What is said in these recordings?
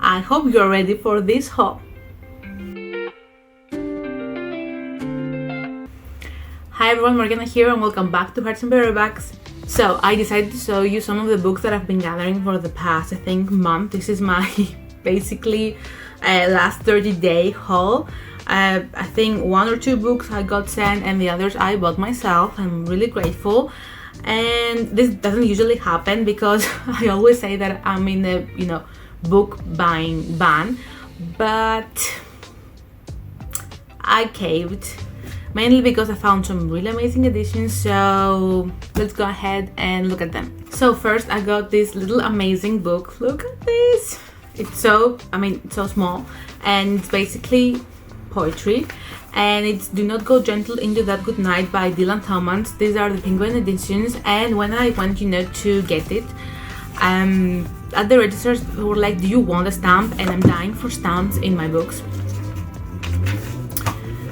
I hope you're ready for this haul. Hi everyone, Marianna here and welcome back to Hearts and Paperbacks. So I decided to show you some of the books that I've been gathering for the past, I think, month. This is my basically last 30-day haul. I think 1 or 2 books I got sent and the others I bought myself. I'm really grateful. And this doesn't usually happen because I always say that I'm in a, book buying ban. But I caved. Mainly because I found some really amazing editions, so let's go ahead and look at them. So first I got this little amazing book. Look at this! It's so small, and it's basically poetry, and it's Do Not Go Gentle Into That Good Night by Dylan Thomas. These are the Penguin editions, and when I went to get it, at the registers they were like, do you want a stamp? And I'm dying for stamps in my books.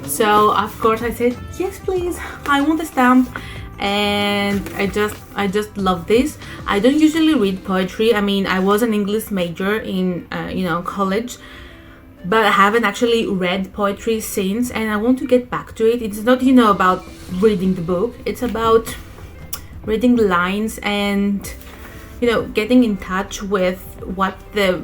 So of course I said, yes please, I want a stamp. And I just love this. I don't usually read poetry. I was an English major in college, but I haven't actually read poetry since, and I want to get back to it. It's not about reading the book, it's about reading the lines and getting in touch with what the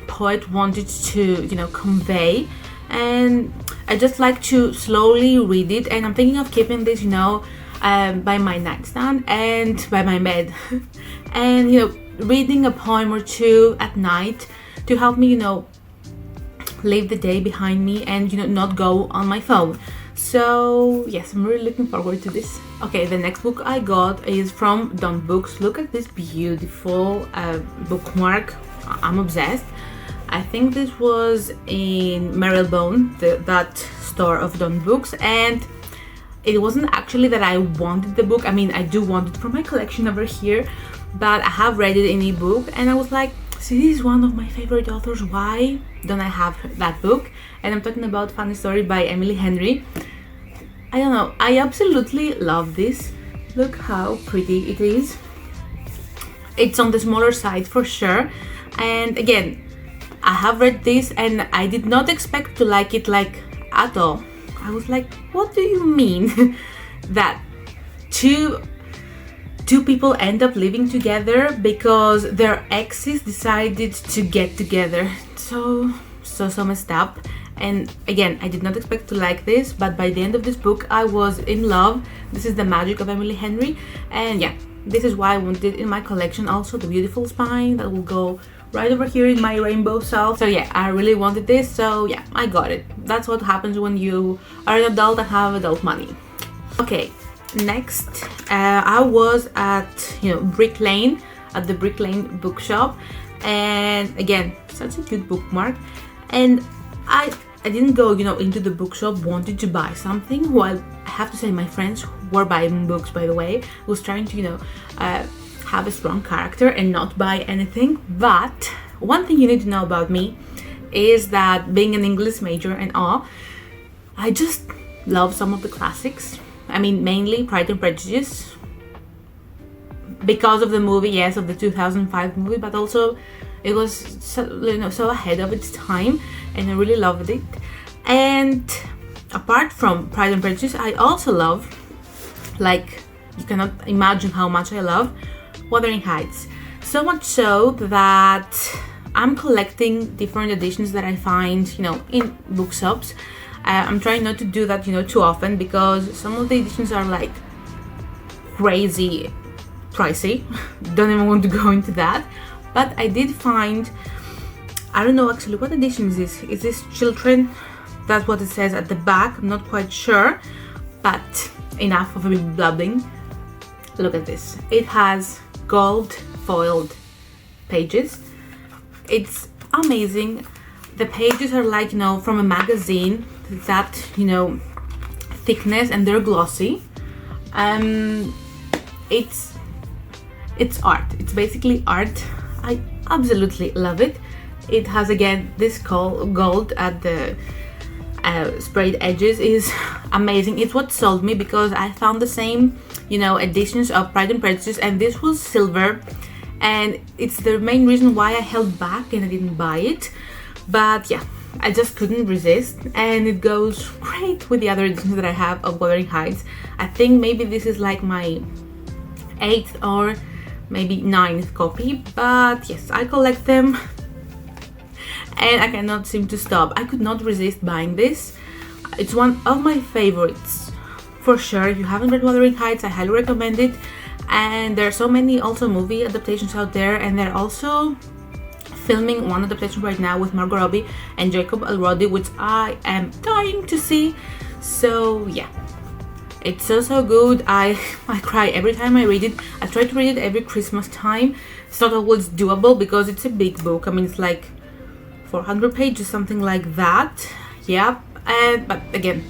poet wanted to convey. And I just like to slowly read it, and I'm thinking of keeping this by my nightstand and by my bed and reading a poem or two at night to help me leave the day behind me and not go on my phone. So yes, I'm really looking forward to this. Okay, the next book I got is from Don Books. Look at this beautiful bookmark. I'm obsessed. I think this was in Marylebone, that store of Don Books, and it wasn't actually that I wanted the book. I do want it for my collection over here, but I have read it in ebook, and I was like, see, this is one of my favorite authors, why don't I have that book? And I'm talking about Funny Story by Emily Henry. I don't know, I absolutely love this. Look how pretty it is. It's on the smaller side for sure, and again, I have read this and I did not expect to like it at all. I was like, what do you mean that two people end up living together because their exes decided to get together? So messed up. And again, I did not expect to like this, but by the end of this book I was in love. This is the magic of Emily Henry, and yeah, this is why I wanted it in my collection. Also the beautiful spine that will go right over here in my rainbow shelf. So yeah, I really wanted this, so yeah, I got it. That's what happens when you are an adult and have adult money. Okay, next I was at Brick Lane, at the Brick Lane bookshop, and again, such a cute bookmark. And I didn't go into the bookshop wanting to buy something. Well, I have to say, my friends were buying books, by the way, was trying to have a strong character and not buy anything. But one thing you need to know about me is that being an English major and all, I just love some of the classics. Mainly Pride and Prejudice, because of the movie, yes, of the 2005 movie, but also it was so ahead of its time, and I really loved it. And apart from Pride and Prejudice, I also love, you cannot imagine how much I love Wuthering Heights. So much so that I'm collecting different editions that I find, in bookshops. I'm trying not to do that, too often, because some of the editions are crazy pricey. Don't even want to go into that. But I did find, I don't know actually what edition is this. Is this Children? That's what it says at the back. I'm not quite sure, but enough of me blabbing. Look at this. It has gold foiled pages. It's amazing. The pages are from a magazine, that thickness, and they're glossy. It's art. It's basically art. I absolutely love it. It has again this gold at the sprayed edges. Is amazing. It's what sold me, because I found the same editions of Pride and Prejudice, and this was silver, and it's the main reason why I held back and I didn't buy it. But yeah, I just couldn't resist, and it goes great with the other editions that I have of Wuthering Heights. I think maybe this is like my 8th or maybe 9th copy, but yes, I collect them and I cannot seem to stop. I could not resist buying this. It's one of my favorites for sure. If you haven't read Wuthering Heights, I highly recommend it. And there are so many also movie adaptations out there, and they're also filming one adaptation right now with Margot Robbie and Jacob Elordi, which I am dying to see. So yeah, it's so good. I cry every time I read it. I try to read it every Christmas time. It's not always doable because it's a big book. I mean, it's like 400 pages, something like that. Yeah, but again,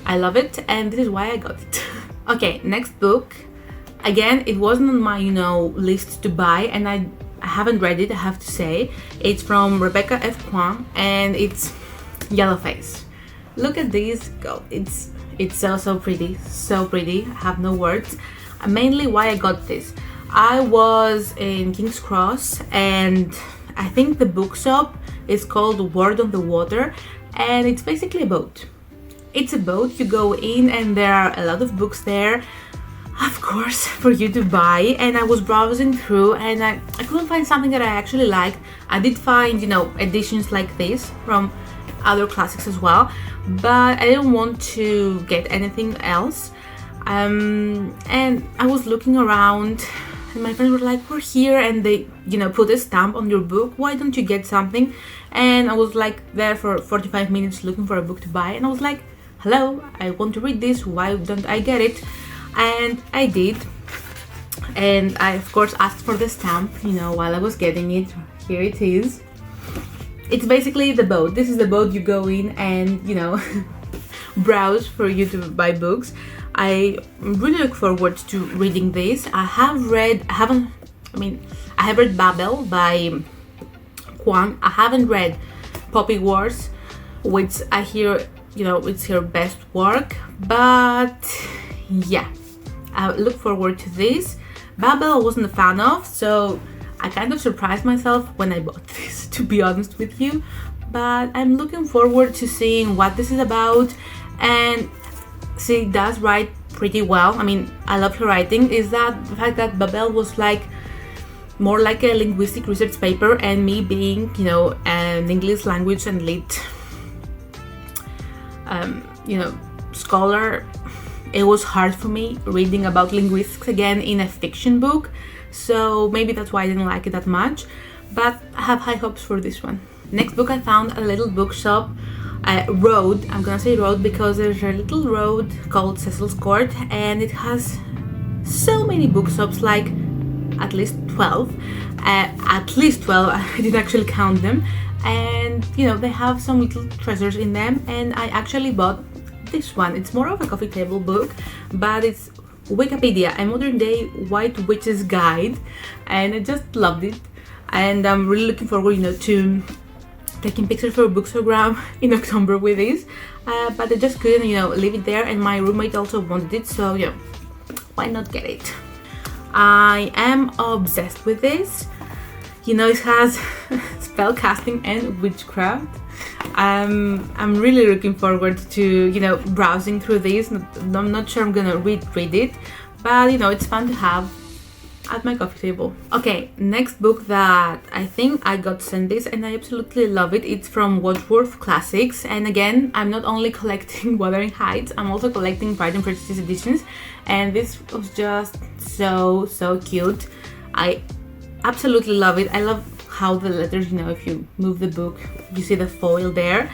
I love it, and this is why I got it. Okay, next book. Again, it wasn't on my, list to buy, and I haven't read it, I have to say. It's from Rebecca F. Kwan, and it's Yellowface. Look at this girl. It's so pretty, so pretty. I have no words. Mainly why I got this. I was in King's Cross, and I think the bookshop is called Word on the Water, and it's basically a boat. It's a boat, you go in and there are a lot of books there, of course, for you to buy. And I was browsing through and I couldn't find something that I actually liked. I did find, editions like this from other classics as well, but I didn't want to get anything else. And I was looking around and my friends were like, we're here, and they, put a stamp on your book. Why don't you get something? And I was like there for 45 minutes looking for a book to buy, and I was like, hello, I want to read this, why don't I get it? And I did, and I of course asked for the stamp, while I was getting it. Here it is. It's basically the boat. This is the boat you go in and browse for you to buy books. I really look forward to reading this. I have read Babel by Kwan. I haven't read Poppy Wars, which I hear it's her best work, but yeah, I look forward to this. Babel I wasn't a fan of, so I kind of surprised myself when I bought this, to be honest with you. But I'm looking forward to seeing what this is about, and she does write pretty well. I mean, I love her writing. Is that the fact that Babel was like more like a linguistic research paper, and me being an English language and lit scholar, it was hard for me reading about linguistics again in a fiction book, so maybe that's why I didn't like it that much, but I have high hopes for this one. Next book, I found a little bookshop, road, I'm gonna say road because there's a little road called Cecil's Court, and it has so many bookshops, like at least 12, I didn't actually count them, and they have some little treasures in them, and I actually bought this one. It's more of a coffee table book, but it's Wikipedia, a modern day white witch's guide, and I just loved it, and I'm really looking forward to taking pictures for Bookstagram in October with this, but I just couldn't leave it there, and my roommate also wanted it, so why not get it? I am obsessed with this. It has spell casting and witchcraft. I'm really looking forward to browsing through this. I'm not sure I'm gonna read it, but it's fun to have at my coffee table. Okay, next book that I think I got sent this, and I absolutely love it. It's from Wadsworth Classics, and again, I'm not only collecting Wuthering Heights, I'm also collecting Pride and Prejudice editions, and this was just so cute. I absolutely love it. I love how the letters, if you move the book, you see the foil there,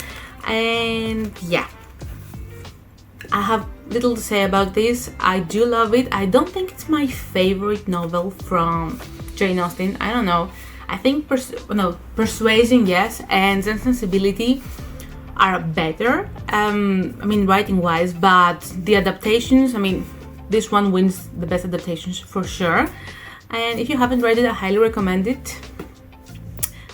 and yeah, I have little to say about this. I do love it. I don't think it's my favorite novel from Jane Austen. I don't know. I think Persuasion, yes, and Sense and Sensibility are better, writing wise, but the adaptations, this one wins the best adaptations for sure. And if you haven't read it, I highly recommend it.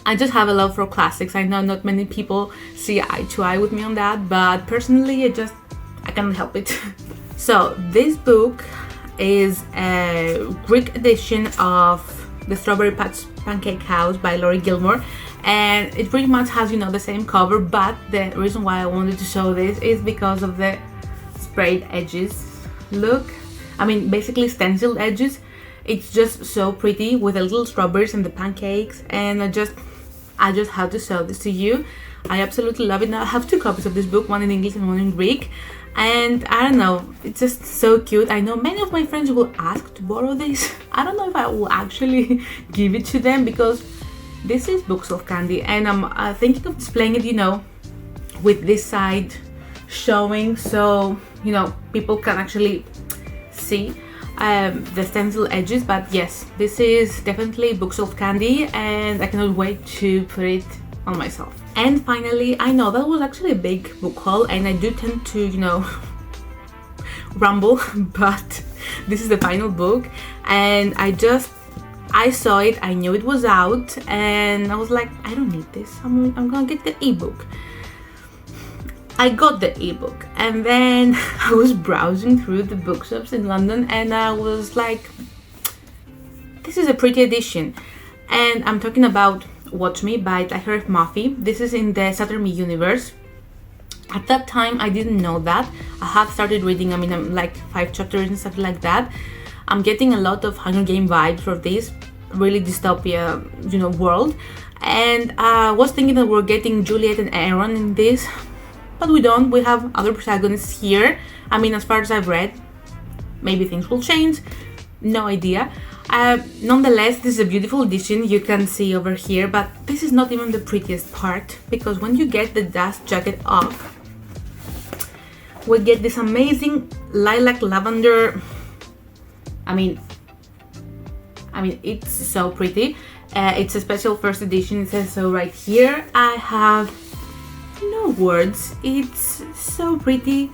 I just have a love for classics. I know not many people see eye to eye with me on that, but personally I can't help it. So this book is a Greek edition of The Strawberry Patch Pancake House by Laurie Gilmore, and it pretty much has, you know, the same cover, but the reason why I wanted to show this is because of the sprayed edges. Look, I mean basically stenciled edges. It's just so pretty with the little strawberries and the pancakes, and I just had to show this to you. I absolutely love it. Now I have 2 copies of this book, one in English and one in Greek, and I don't know, it's just so cute. I know many of my friends will ask to borrow this. I don't know if I will actually give it to them because this is bookshelf candy, and I'm thinking of displaying it, you know, with this side showing, so you know people can actually see the stencil edges. But yes, this is definitely bookshelf candy, and I cannot wait to put it on myself. And finally, I know that was actually a big book haul, and I do tend to, you know, rumble, but this is the final book, and I saw it, I knew it was out, and I was like, I don't need this, I'm gonna get the ebook. I got the ebook, and then I was browsing through the bookshops in London, and I was like, this is a pretty edition. And I'm talking about Watch Me by Tahir F. Mafi. This is in the Shatter universe. At that time I didn't know that. I have started reading, I mean, I'm like 5 chapters and stuff like that. I'm getting a lot of Hunger Game vibes for this really dystopia, you know, world, and I was thinking that we're getting Juliet and Aaron in this, but we don't. We have other protagonists here. I mean, as far as I've read, maybe things will change, no idea. Nonetheless, this is a beautiful edition, you can see over here, but this is not even the prettiest part, because when you get the dust jacket off, we get this amazing lilac lavender. I mean it's so pretty. It's a special first edition, it says so right here. I have no words, it's so pretty.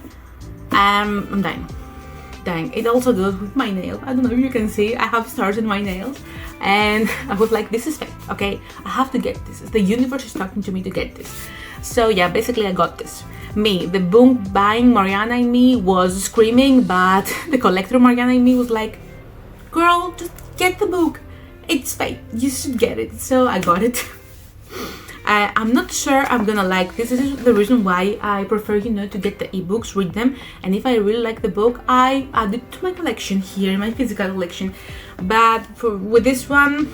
I'm dying. It also goes with my nail. I don't know if you can see, I have stars in my nails, and I was like, this is fake, okay, I have to get this. The universe is talking to me to get this. So yeah, basically I got this. Me, the book buying Marianna in me was screaming, but the collector Marianna in me was like, girl, just get the book, it's fake, you should get it. So I got it. I'm not sure I'm gonna like this. This is the reason why I prefer, you know, to get the ebooks, read them, and if I really like the book, I add it to my collection here, my physical collection. But with this one,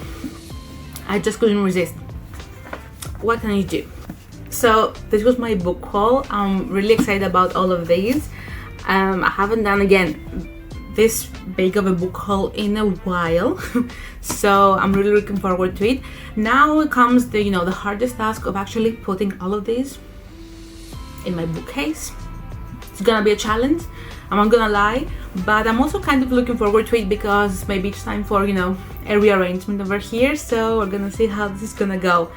I just couldn't resist. What can you do? So this was my book haul. I'm really excited about all of these. I haven't done again this big of a book haul in a while, so I'm really looking forward to it. Now comes the, you know, the hardest task of actually putting all of these in my bookcase. It's gonna be a challenge, I'm not gonna lie, but I'm also kind of looking forward to it because maybe it's time for, you know, a rearrangement over here, so we're gonna see how this is gonna go.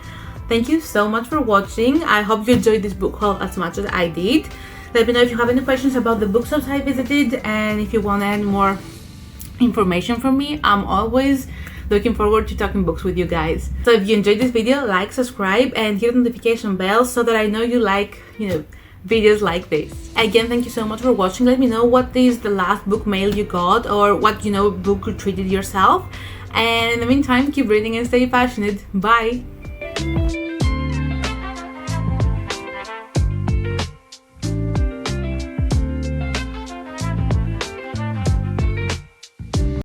Thank you so much for watching. I hope you enjoyed this book haul as much as I did. Let me know if you have any questions about the bookshops I visited, and if you want any more information from me. I'm always looking forward to talking books with you guys. So if you enjoyed this video, like, subscribe, and hit the notification bell so that I know you like, you know, videos like this. Again, thank you so much for watching. Let me know what is the last book mail you got, or what, you know, book you treated yourself. And in the meantime, keep reading and stay passionate. Bye!